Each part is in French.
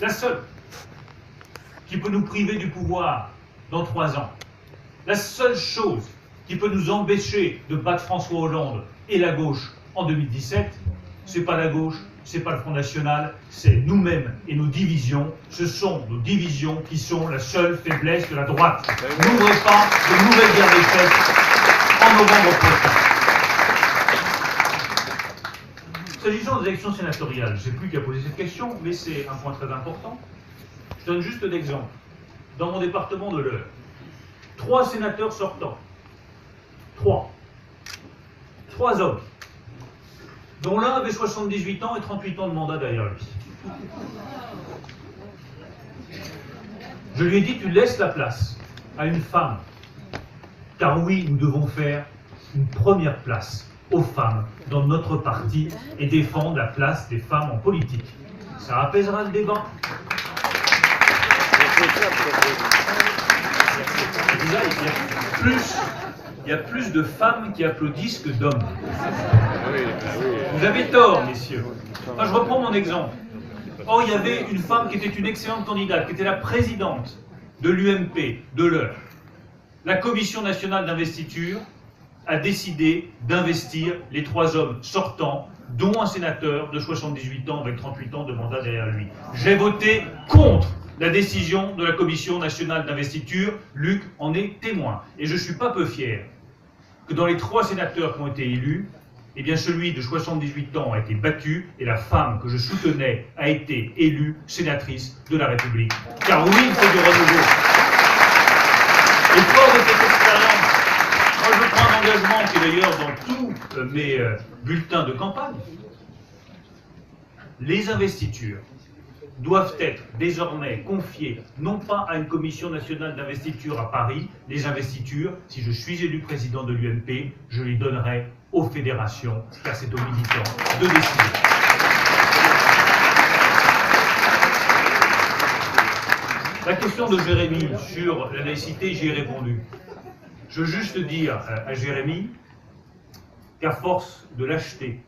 la seule, qui peut nous priver du pouvoir dans 3 ans, la seule chose qui peut nous empêcher de battre François Hollande et la gauche en 2017, c'est pas la gauche, c'est pas le Front National, c'est nous-mêmes et nos divisions. Ce sont nos divisions qui sont la seule faiblesse de la droite. N'ouvrez pas de nouvelles guerres des têtes en novembre prochain. S'agissant des élections sénatoriales, je ne sais plus qui a posé cette question, mais c'est un point très important. Je donne juste un exemple. Dans mon département de l'Eure, 3 sénateurs sortants. 3 hommes, dont l'un avait 78 ans et 38 ans de mandat derrière lui. Je lui ai dit, tu laisses la place à une femme. Car oui, nous devons faire une première place aux femmes dans notre parti et défendre la place des femmes en politique. Ça apaisera le débat. Là, il y a plus de femmes qui applaudissent que d'hommes. Vous avez tort, messieurs. Enfin, je reprends mon exemple. Or, il y avait une femme qui était une excellente candidate, qui était la présidente de l'UMP, de l'Eure. La Commission nationale d'investiture a décidé d'investir les 3 hommes sortants, dont un sénateur de 78 ans avec 38 ans de mandat derrière lui. J'ai voté contre la décision de la Commission nationale d'investiture. Luc en est témoin. Et je ne suis pas peu fier que dans les 3 sénateurs qui ont été élus, eh bien celui de 78 ans a été battu et la femme que je soutenais a été élue sénatrice de la République. Car oui, il faut du renouveau. Et fort de cette expérience, moi je prends un engagement qui est d'ailleurs dans tous mes bulletins de campagne. Les investitures doivent être désormais confiées non pas à une commission nationale d'investiture à Paris, les investitures, si je suis élu président de l'UMP, je les donnerai aux fédérations, car c'est aux militants de décider. La question de Jérémy sur la laïcité, j'y ai répondu. Je veux juste dire à Jérémy qu'à force de lâcheté,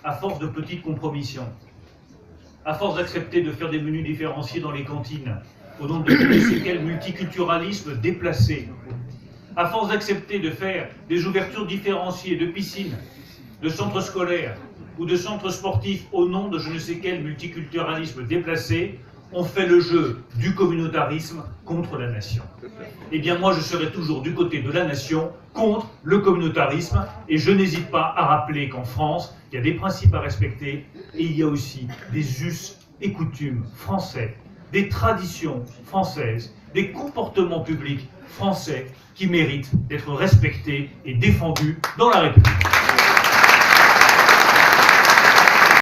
à force de petites compromissions, à force d'accepter de faire des menus différenciés dans les cantines, au nom de je ne sais quel multiculturalisme déplacé, à force d'accepter de faire des ouvertures différenciées de piscines, de centres scolaires ou de centres sportifs au nom de je ne sais quel multiculturalisme déplacé, on fait le jeu du communautarisme contre la nation. Eh bien moi je serai toujours du côté de la nation contre le communautarisme et je n'hésite pas à rappeler qu'en France, il y a des principes à respecter et il y a aussi des us et coutumes français, des traditions françaises, des comportements publics français qui méritent d'être respectés et défendus dans la République.